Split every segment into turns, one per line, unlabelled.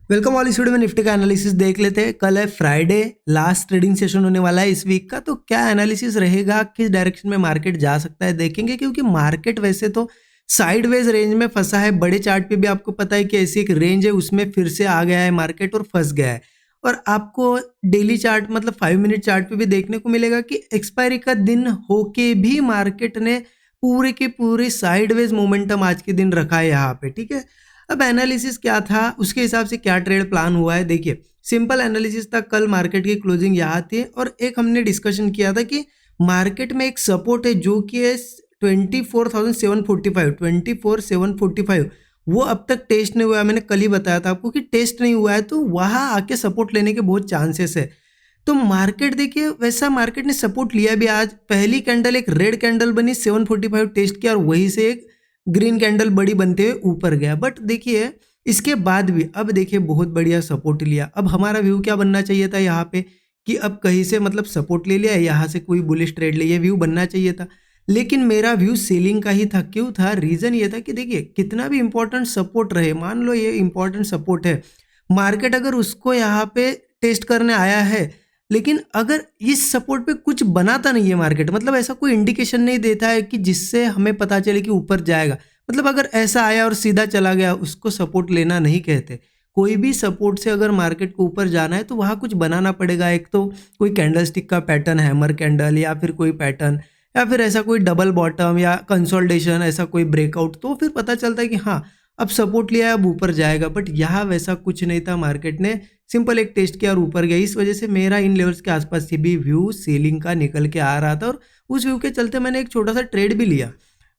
Welcome all. इस video में Nifty का एनालिसिस देख लेते हैं। कल है फ्राइडे, लास्ट ट्रेडिंग सेशन होने वाला है इस वीक का। तो क्या एनालिसिस रहेगा, किस डायरेक्शन में मार्केट जा सकता है देखेंगे, क्योंकि मार्केट वैसे तो साइडवेज रेंज में फंसा है। बड़े चार्ट पे भी आपको पता है कि ऐसी एक रेंज है, उसमें फिर से आ गया है मार्केट और फंस गया है। और आपको डेली चार्ट मतलब 5 मिनट चार्ट पे भी देखने को मिलेगा कि एक्सपायरी का दिन होके भी मार्केट ने पूरे के पूरे साइडवेज मोमेंटम आज के दिन रखा है यहाँ पे। ठीक है, अब एनालिसिस क्या था, उसके हिसाब से क्या ट्रेड प्लान हुआ है देखिए। सिंपल एनालिसिस था, कल मार्केट की क्लोजिंग यहाँ थी और एक हमने डिस्कशन किया था कि मार्केट में एक सपोर्ट है जो कि है 24,745 24,745। वो अब तक टेस्ट नहीं हुआ है। मैंने कल ही बताया था आपको कि टेस्ट नहीं हुआ है, तो वहां आके सपोर्ट लेने के बहुत चांसेस है। तो मार्केट देखिए, वैसा मार्केट ने सपोर्ट लिया भी। आज पहली कैंडल एक रेड कैंडल बनी, 745 टेस्ट किया और वहीं से एक ग्रीन कैंडल बड़ी बनते हुए ऊपर गया। बट देखिए इसके बाद भी अब देखिए बहुत बढ़िया सपोर्ट लिया। अब हमारा व्यू क्या बनना चाहिए था यहाँ पे कि अब कहीं से मतलब सपोर्ट ले लिया, यहाँ से कोई बुलिश ट्रेड ले, ये व्यू बनना चाहिए था। लेकिन मेरा व्यू सेलिंग का ही था। क्यों था? रीजन ये था कि देखिए कितना भी इंपॉर्टेंट सपोर्ट रहे, मान लो ये इंपॉर्टेंट सपोर्ट है, मार्केट अगर उसको यहाँ पे टेस्ट करने आया है, लेकिन अगर इस सपोर्ट पे कुछ बनाता नहीं है मार्केट, मतलब ऐसा कोई इंडिकेशन नहीं देता है कि जिससे हमें पता चले कि ऊपर जाएगा, मतलब अगर ऐसा आया और सीधा चला गया, उसको सपोर्ट लेना नहीं कहते। कोई भी सपोर्ट से अगर मार्केट को ऊपर जाना है तो वहाँ कुछ बनाना पड़ेगा। एक तो कोई कैंडलस्टिक का पैटर्न, हैमर कैंडल, या फिर कोई पैटर्न, या फिर ऐसा कोई डबल बॉटम या कंसोलिडेशन, ऐसा कोई ब्रेकआउट, तो फिर पता चलता है कि हाँ अब सपोर्ट लिया है, अब ऊपर जाएगा। बट यहाँ वैसा कुछ नहीं था। मार्केट ने सिंपल एक टेस्ट किया और ऊपर गया। इस वजह से मेरा इन लेवल्स के आसपास से भी व्यू सेलिंग का निकल के आ रहा था और उस व्यू के चलते मैंने एक छोटा सा ट्रेड भी लिया।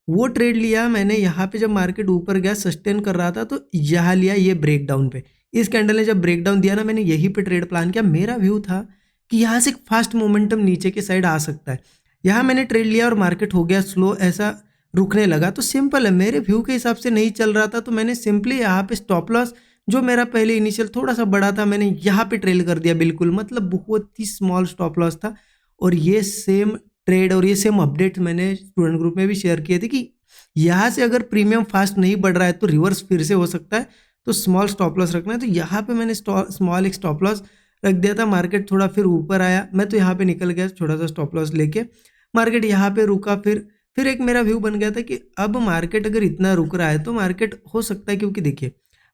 वो ट्रेड लिया मैंने यहाँ पे जब मार्केट ऊपर गया, सस्टेन कर रहा था, तो यहाँ लिया ये ब्रेकडाउन पे। इस कैंडल ने जब ब्रेकडाउन दिया ना, मैंने यहीं पे ट्रेड प्लान किया। मेरा व्यू था कि यहाँ से फास्ट मोमेंटम नीचे के साइड आ सकता है। यहाँ मैंने ट्रेड लिया और मार्केट हो गया स्लो, ऐसा रुकने लगा। तो सिंपल है, मेरे व्यू के हिसाब से नहीं चल रहा था, तो मैंने सिंपली यहाँ पे स्टॉप लॉस जो मेरा पहले इनिशियल थोड़ा सा बड़ा था, मैंने यहाँ पे ट्रेल कर दिया बिल्कुल, मतलब बहुत ही स्मॉल स्टॉप लॉस था। और ये सेम ट्रेड और ये सेम अपडेट मैंने स्टूडेंट ग्रुप में भी शेयर किए थे कि यहाँ से अगर प्रीमियम फास्ट नहीं बढ़ रहा है तो रिवर्स फिर से हो सकता है, तो स्मॉल स्टॉप लॉस रखना है। तो यहाँ पे मैंने स्मॉल एक स्टॉप लॉस रख दिया था। मार्केट थोड़ा फिर ऊपर आया, मैं तो यहाँ पे निकल गया छोटा सा स्टॉप लॉस लेके। मार्केट यहाँ पे रुका, फिर एक मेरा व्यू बन गया था कि अब मार्केट अगर इतना रुक रहा है तो मार्केट हो सकता है, क्योंकि देखिए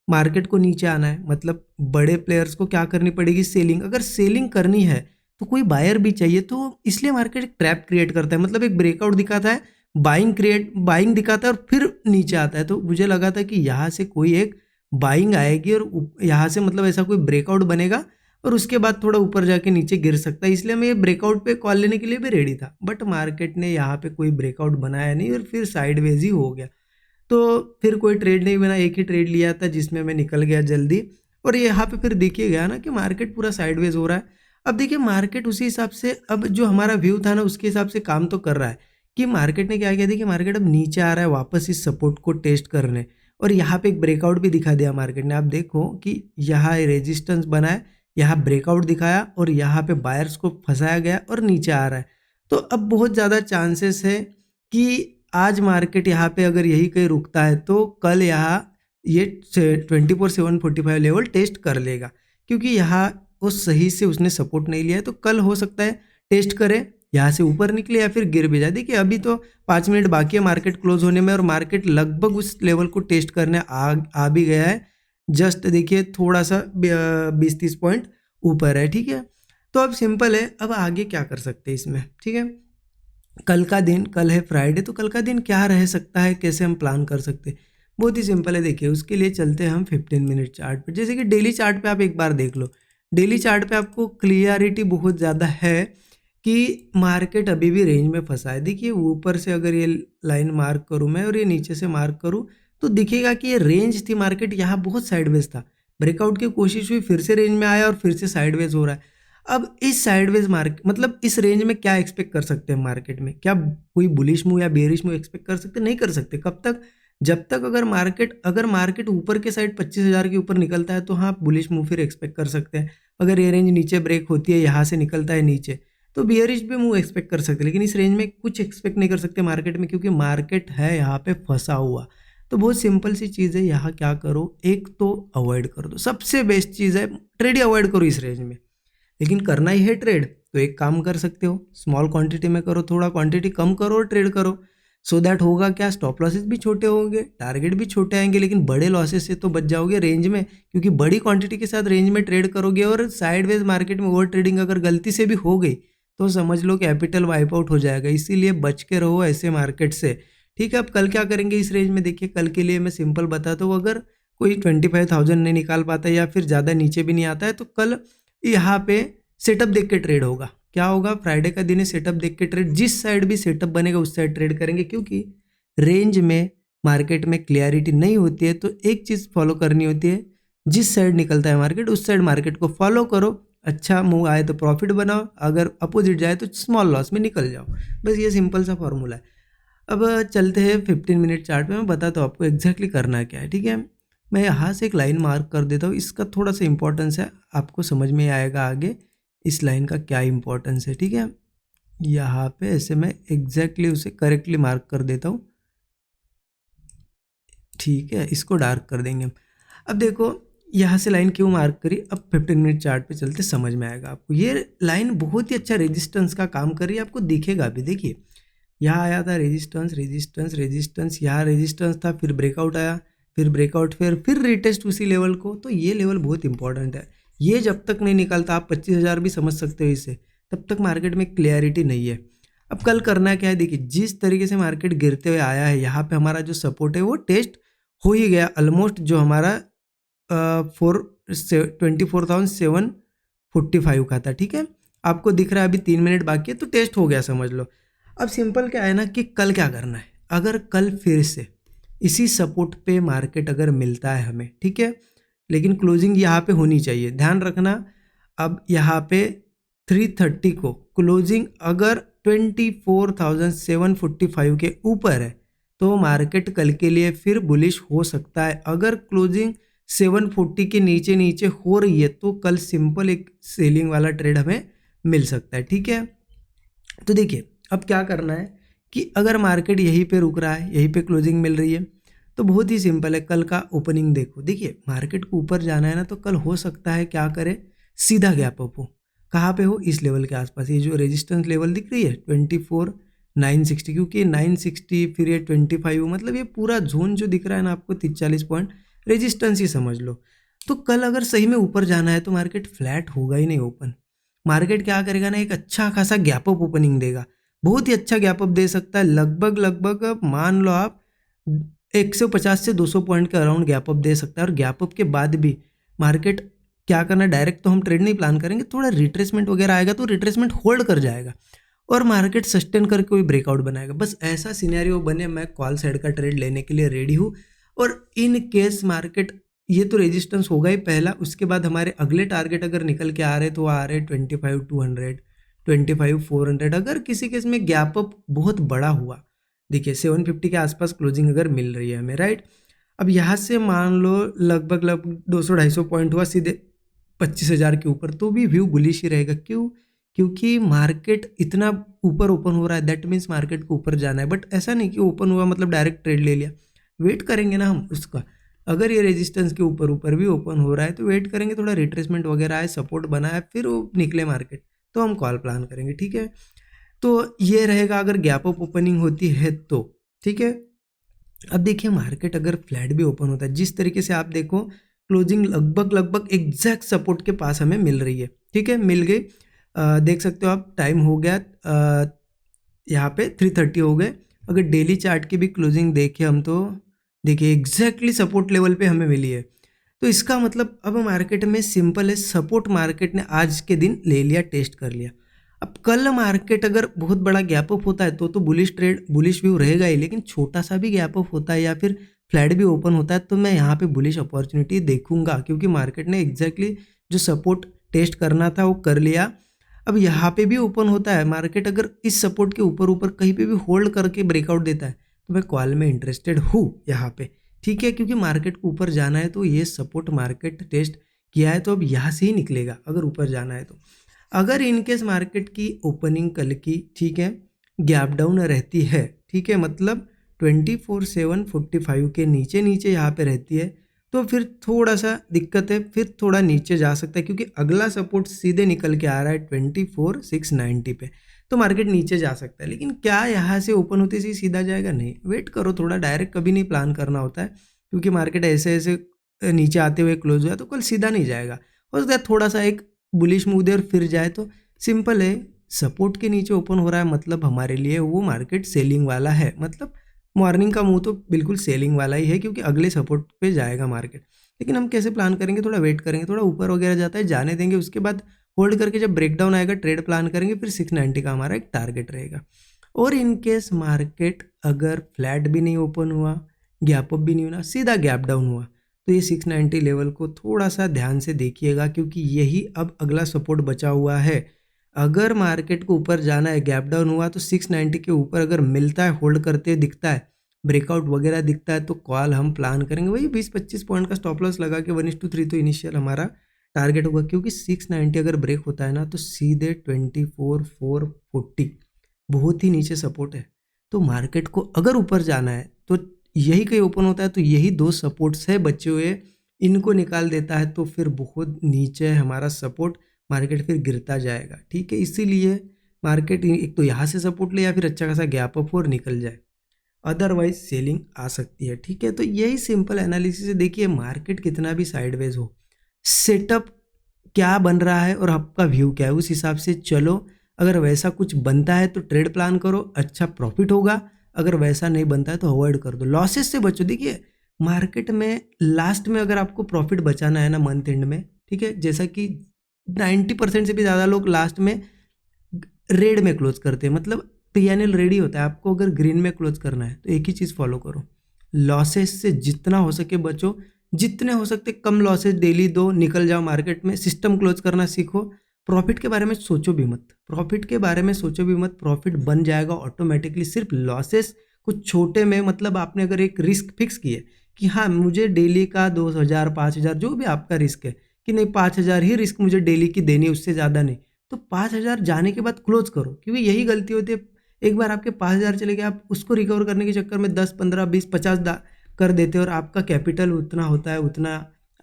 मार्केट को नीचे आना है, मतलब बड़े प्लेयर्स को क्या करनी पड़ेगी, सेलिंग। अगर सेलिंग करनी है तो कोई बायर भी चाहिए, तो इसलिए मार्केट एक ट्रैप क्रिएट करता है, मतलब एक ब्रेकआउट दिखाता है, बाइंग दिखाता है और फिर नीचे आता है। तो मुझे लगा था कि यहाँ से कोई एक बाइंग आएगी और यहाँ से मतलब ऐसा कोई ब्रेकआउट बनेगा और उसके बाद थोड़ा ऊपर जाके नीचे गिर सकता है, इसलिए मैं ये ब्रेकआउट पे कॉल लेने के लिए भी रेडी था। बट मार्केट ने यहाँ पे कोई ब्रेकआउट बनाया नहीं और फिर साइडवेज ही हो गया। तो फिर कोई ट्रेड नहीं बना, एक ही ट्रेड लिया था जिसमें मैं निकल गया जल्दी। और यहाँ पे फिर देखिए गया ना कि मार्केट पूरा साइडवेज हो रहा है। अब देखिए मार्केट उसी हिसाब से, अब जो हमारा व्यू था ना उसके हिसाब से काम तो कर रहा है कि मार्केट ने क्या किया, देखिए मार्केट अब नीचे आ रहा है वापस इस सपोर्ट को टेस्ट करने, और यहाँ पे एक ब्रेकआउट भी दिखा दिया मार्केट ने। आप देखो कि यहाँ रेजिस्टेंस बना है, यहाँ ब्रेकआउट दिखाया और यहाँ पे बायर्स को फंसाया गया और नीचे आ रहा है। तो अब बहुत ज़्यादा चांसेस है कि आज मार्केट यहाँ पे अगर यही कहीं रुकता है तो कल यहाँ ये 24,745 लेवल टेस्ट कर लेगा, क्योंकि यहाँ वो सही से उसने सपोर्ट नहीं लिया है। तो कल हो सकता है टेस्ट करे, यहाँ से ऊपर निकले या फिर गिर भी जाए। देखिए अभी तो 5 मिनट बाकी है मार्केट क्लोज होने में और मार्केट लगभग उस लेवल को टेस्ट करने आ भी गया है। जस्ट देखिए थोड़ा सा 20-30 पॉइंट ऊपर है। ठीक है, तो अब सिंपल है, अब आगे क्या कर सकते हैं इसमें। ठीक है, कल का दिन, कल है फ्राइडे, तो कल का दिन क्या रह सकता है, कैसे हम प्लान कर सकते हैं। बहुत ही सिंपल है, देखिए उसके लिए चलते हैं हम 15 मिनट चार्ट पे। जैसे कि डेली चार्ट पे आप एक बार देख लो, डेली चार्ट पे आपको क्लियरिटी बहुत ज़्यादा है कि मार्केट अभी भी रेंज में फंसा है। देखिए ऊपर से अगर ये लाइन मार्क करूँ मैं और ये नीचे से मार्क करूँ तो दिखेगा कि ये रेंज थी, मार्केट यहाँ बहुत साइडवेज था, ब्रेकआउट की कोशिश हुई, फिर से रेंज में आया और फिर से साइडवेज हो रहा है। अब इस साइडवेज मार्केट मतलब इस रेंज में क्या एक्सपेक्ट कर सकते हैं मार्केट में, क्या कोई बुलिश मूव या बेरिश मूव एक्सपेक्ट कर सकते? नहीं कर सकते। कब तक? जब तक अगर मार्केट ऊपर के साइड 25,000 के ऊपर निकलता है तो हाँ बुलिश मूव फिर एक्सपेक्ट कर सकते हैं। अगर ये रेंज नीचे ब्रेक होती है, यहाँ से निकलता है नीचे, तो बियरिश भी मूव एक्सपेक्ट कर सकते हैं। लेकिन इस रेंज में कुछ एक्सपेक्ट नहीं कर सकते मार्केट में, क्योंकि मार्केट है यहाँ पे फंसा हुआ। तो बहुत सिंपल सी चीज़ है, यहाँ क्या करो, एक तो अवॉइड कर दो, सबसे बेस्ट चीज़ है, ट्रेड ही अवॉइड करो इस रेंज में। लेकिन करना ही है ट्रेड तो एक काम कर सकते हो, स्मॉल क्वांटिटी में करो, थोड़ा क्वांटिटी कम करो और ट्रेड करो। सो दैट होगा क्या, स्टॉप लॉसेस भी छोटे होंगे, टारगेट भी छोटे आएंगे, लेकिन बड़े लॉसेस से तो बच जाओगे रेंज में, क्योंकि बड़ी क्वांटिटी के साथ रेंज में ट्रेड करोगे और साइडवेज मार्केट में ओवर ट्रेडिंग अगर गलती से भी हो गई तो समझ लो कैपिटल वाइप आउट हो जाएगा। इसीलिए बच के रहो ऐसे मार्केट से। ठीक है, अब कल क्या करेंगे इस रेंज में, देखिए कल के लिए मैं सिंपल बताता हूँ। अगर कोई 25,000 नहीं निकाल पाता या फिर ज़्यादा नीचे भी नहीं आता है तो कल यहाँ पे सेटअप देख के ट्रेड होगा। क्या होगा, फ्राइडे का दिन है, सेटअप देख के ट्रेड, जिस साइड भी सेटअप बनेगा उस साइड ट्रेड करेंगे, क्योंकि रेंज में मार्केट में क्लियरिटी नहीं होती है। तो एक चीज़ फॉलो करनी होती है, जिस साइड निकलता है मार्केट उस साइड मार्केट को फॉलो करो, अच्छा मूव आए तो प्रॉफिट बनाओ, अगर अपोजिट जाए तो स्मॉल लॉस में निकल जाओ। बस ये सिंपल सा फॉर्मूला है। अब चलते हैं 15 मिनट चार्ट पे, मैं बताता हूँ आपको एग्जैक्टली करना क्या है। ठीक है, मैं यहाँ से एक लाइन मार्क कर देता हूँ, इसका थोड़ा सा इंपॉर्टेंस है, आपको समझ में आएगा आगे इस लाइन का क्या इंपॉर्टेंस है। ठीक है, यहाँ पे ऐसे मैं एग्जैक्टली उसे करेक्टली मार्क कर देता हूँ। ठीक है, इसको डार्क कर देंगे। अब देखो यहाँ से लाइन क्यों मार्क करी, अब 15 मिनट चार्ट पे चलते समझ में आएगा आपको। ये लाइन बहुत ही अच्छा रेजिस्टेंस का काम कर रही है, आपको दिखेगा भी। देखिए यहाँ आया था रेजिस्टेंस रेजिस्टेंस रेजिस्टेंस, यहाँ रेजिस्टेंस था, फिर ब्रेकआउट आया, फिर ब्रेकआउट, फिर रिटेस्ट उसी लेवल को। तो ये लेवल बहुत इंपॉर्टेंट है, ये जब तक नहीं निकलता, आप 25,000 भी समझ सकते हो इसे, तब तक मार्केट में क्लियरिटी नहीं है। अब कल करना क्या है, देखिए जिस तरीके से मार्केट गिरते हुए आया है, यहाँ पे हमारा जो सपोर्ट है वो टेस्ट हो ही गया ऑलमोस्ट, जो हमारा 24,745 का था। ठीक है, आपको दिख रहा है अभी 3 मिनट बाकी है तो टेस्ट हो गया समझ लो। अब सिंपल क्या है ना कि कल क्या करना है, अगर कल फिर से इसी सपोर्ट पे मार्केट अगर मिलता है हमें, ठीक है, लेकिन क्लोजिंग यहाँ पे होनी चाहिए, ध्यान रखना। अब यहाँ पे 330 को क्लोजिंग अगर 24,745 के ऊपर है तो मार्केट कल के लिए फिर बुलिश हो सकता है। अगर क्लोजिंग 740 के नीचे नीचे हो रही है तो कल सिंपल एक सेलिंग वाला ट्रेड हमें मिल सकता है। ठीक है, तो देखिए अब क्या करना है कि अगर मार्केट यहीं पे रुक रहा है, यहीं पे क्लोजिंग मिल रही है, तो बहुत ही सिंपल है, कल का ओपनिंग देखो। देखिए मार्केट को ऊपर जाना है ना, तो कल हो सकता है क्या करे, सीधा गैप अप हो। कहाँ पे हो, इस लेवल के आसपास, ये जो रेजिस्टेंस लेवल दिख रही है 24,960, क्योंकि 960 फिर ये 25, मतलब ये पूरा जोन जो दिख रहा है ना आपको 43 पॉइंट रेजिस्टेंस ही समझ लो। तो कल अगर सही में ऊपर जाना है तो मार्केट फ्लैट होगा ही नहीं ओपन, मार्केट क्या करेगा ना, एक अच्छा खासा गैप अप ओपनिंग देगा, बहुत ही अच्छा गैप अप दे सकता है, लगभग मान लो आप 150 से 200 पॉइंट के अराउंड गैप अप दे सकता है। और गैप अप के बाद भी मार्केट क्या करना, डायरेक्ट तो हम ट्रेड नहीं प्लान करेंगे, थोड़ा रिट्रेसमेंट वगैरह आएगा तो रिट्रेसमेंट होल्ड कर जाएगा और मार्केट सस्टेन करके कोई ब्रेकआउट बनाएगा। बस ऐसा सिनेरियो बने, मैं कॉल साइड का ट्रेड लेने के लिए रेडी हूँ। और इन केस मार्केट, ये तो रेजिस्टेंस होगा ही पहला, उसके बाद हमारे अगले टारगेट अगर निकल के आ रहे तो आ रहे 25,200, 25,400। अगर किसी केस में गैप अप बहुत बड़ा हुआ, देखिए 750 के आसपास क्लोजिंग अगर मिल रही है हमें, राइट, अब यहाँ से मान लो लगभग 200-250 पॉइंट हुआ सीधे 25,000 के ऊपर, तो भी व्यू बुलिश ही रहेगा। क्यों, क्योंकि मार्केट इतना ऊपर ओपन हो रहा है, दैट मीन्स मार्केट को ऊपर जाना है। बट ऐसा नहीं कि ओपन हुआ मतलब डायरेक्ट ट्रेड ले लिया, वेट करेंगे ना हम उसका। अगर ये रेजिस्टेंस के ऊपर ऊपर भी ओपन हो रहा है तो वेट करेंगे, थोड़ा रिट्रेसमेंट वगैरह है, सपोर्ट बना है, फिर वो निकले मार्केट तो हम कॉल प्लान करेंगे। ठीक है, तो ये रहेगा अगर गैप अप ओपनिंग होती है तो। ठीक है, अब देखिए मार्केट अगर फ्लैट भी ओपन होता है, जिस तरीके से आप देखो क्लोजिंग लगभग एग्जैक्ट सपोर्ट के पास हमें मिल रही है। ठीक है, मिल गई, देख सकते हो आप, टाइम हो गया यहाँ पे 3:30 हो गए। अगर डेली चार्ट की भी क्लोजिंग देखें हम तो देखिए एग्जैक्टली सपोर्ट लेवल पे हमें मिली है। तो इसका मतलब अब मार्केट में सिंपल है, सपोर्ट मार्केट ने आज के दिन ले लिया, टेस्ट कर लिया। अब कल मार्केट अगर बहुत बड़ा गैप अप होता है तो बुलिश ट्रेड, बुलिश व्यू रहेगा ही, लेकिन छोटा सा भी गैप अप होता है या फिर फ्लैट भी ओपन होता है तो मैं यहाँ पे बुलिश अपॉर्चुनिटी देखूंगा, क्योंकि मार्केट ने एग्जैक्टली जो सपोर्ट टेस्ट करना था वो कर लिया। अब यहाँ पे भी ओपन होता है मार्केट, अगर इस सपोर्ट के ऊपर ऊपर कहीं पे भी होल्ड करके ब्रेकआउट देता है तो मैं कॉल में इंटरेस्टेड हूँ यहाँ पे। ठीक है, क्योंकि मार्केट को ऊपर जाना है तो ये सपोर्ट मार्केट टेस्ट किया है तो अब यहाँ से ही निकलेगा अगर ऊपर जाना है तो। अगर इनकेस मार्केट की ओपनिंग कल की, ठीक है, गैप डाउन रहती है, ठीक है, मतलब 24,745 के नीचे नीचे यहाँ पे रहती है तो फिर थोड़ा सा दिक्कत है, फिर थोड़ा नीचे जा सकता है क्योंकि अगला सपोर्ट सीधे निकल के आ रहा है 24,690 पे। तो मार्केट नीचे जा सकता है, लेकिन क्या यहाँ से ओपन होते ही सीधा जाएगा? नहीं, वेट करो थोड़ा, डायरेक्ट कभी नहीं प्लान करना होता है क्योंकि मार्केट ऐसे ऐसे नीचे आते हुए क्लोज हुआ तो कल सीधा नहीं जाएगा। हो सकता है थोड़ा सा एक बुलिश मूव दे और फिर जाए, तो सिंपल है, सपोर्ट के नीचे ओपन हो रहा है मतलब हमारे लिए वो मार्केट सेलिंग वाला है, मतलब मॉर्निंग का मूव तो बिल्कुल सेलिंग वाला ही है क्योंकि अगले सपोर्ट पे जाएगा मार्केट। लेकिन हम कैसे प्लान करेंगे? थोड़ा वेट करेंगे, थोड़ा ऊपर वगैरह जाता है जाने देंगे, उसके बाद होल्ड करके जब ब्रेकडाउन आएगा ट्रेड प्लान करेंगे, फिर 690 का हमारा एक टारगेट रहेगा। और इन केस मार्केट अगर फ्लैट भी नहीं ओपन हुआ, गैप अप भी नहीं हुआ, सीधा गैप डाउन हुआ, तो ये 690 लेवल को थोड़ा सा ध्यान से देखिएगा क्योंकि यही अब अगला सपोर्ट बचा हुआ है। अगर मार्केट को ऊपर जाना है, गैप डाउन हुआ तो 690 के ऊपर अगर मिलता है, होल्ड करते हुए दिखता है, ब्रेकआउट वगैरह दिखता है, तो कॉल हम प्लान करेंगे वही 20-25 पॉइंट का स्टॉप लॉस लगा के 1:3 तो इनिशियल हमारा टारगेट होगा क्योंकि 690 अगर ब्रेक होता है ना तो सीधे 24,440 बहुत ही नीचे सपोर्ट है। तो मार्केट को अगर ऊपर जाना है तो यही कहीं ओपन होता है तो यही दो सपोर्ट्स है बचे हुए, इनको निकाल देता है तो फिर बहुत नीचे है हमारा सपोर्ट, मार्केट फिर गिरता जाएगा। ठीक है, इसीलिए मार्केट एक तो यहाँ से सपोर्ट ले या फिर अच्छा खासा गैप अप और निकल जाए, अदरवाइज सेलिंग आ सकती है। ठीक है, तो यही सिंपल एनालिसिस है। देखिए मार्केट कितना भी साइडवेज हो, सेटअप क्या बन रहा है और आपका व्यू क्या है, उस हिसाब से चलो। अगर वैसा कुछ बनता है तो ट्रेड प्लान करो, अच्छा प्रॉफिट होगा। अगर वैसा नहीं बनता है तो अवॉइड कर दो, लॉसेस से बचो। देखिए मार्केट में लास्ट में अगर आपको प्रॉफिट बचाना है ना मंथ एंड में, ठीक है, जैसा कि 90% से भी ज़्यादा लोग लास्ट में रेड में क्लोज करते हैं, मतलब पीएनएल रेडी होता है, आपको अगर ग्रीन में क्लोज करना है तो एक ही चीज़ फॉलो करो, लॉसेस से जितना हो सके बचो, जितने हो सकते कम लॉसेस डेली दो, निकल जाओ मार्केट में, सिस्टम क्लोज करना सीखो। प्रॉफिट के बारे में सोचो भी मत, प्रॉफिट के बारे में सोचो भी मत, प्रॉफिट बन जाएगा ऑटोमेटिकली। सिर्फ लॉसेस कुछ छोटे में, मतलब आपने अगर एक रिस्क फिक्स किए कि हाँ मुझे डेली का 2,000 5,000 जो भी आपका रिस्क है कि नहीं 5,000 ही रिस्क मुझे डेली की देनी है, उससे ज़्यादा नहीं, तो 5,000 जाने के बाद क्लोज करो। क्योंकि यही गलती होती है, एक बार आपके 5,000 चले गए, आप उसको रिकवर करने के चक्कर में 10 15 20 50 कर देते हो और आपका कैपिटल उतना होता है उतना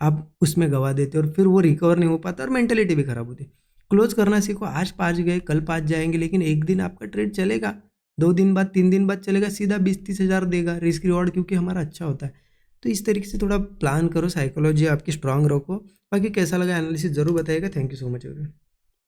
आप उसमें गवा देते हो और फिर वो रिकवर नहीं हो पाता और मेंटेलिटी भी खराब होती है। क्लोज करना सीखो, आज 5 गए कल 5 जाएंगे, लेकिन एक दिन आपका ट्रेड चलेगा, 2 दिन बाद 3 दिन बाद चलेगा, सीधा 20-30 हज़ार देगा रिस्क रिवॉर्ड, क्योंकि हमारा अच्छा होता है। तो इस तरीके से थोड़ा प्लान करो, साइकोलॉजी आपकी स्ट्रांग रखो। बाकी कैसा लगा एनालिसिस ज़रूर बताइएगा। Thank you so much everyone.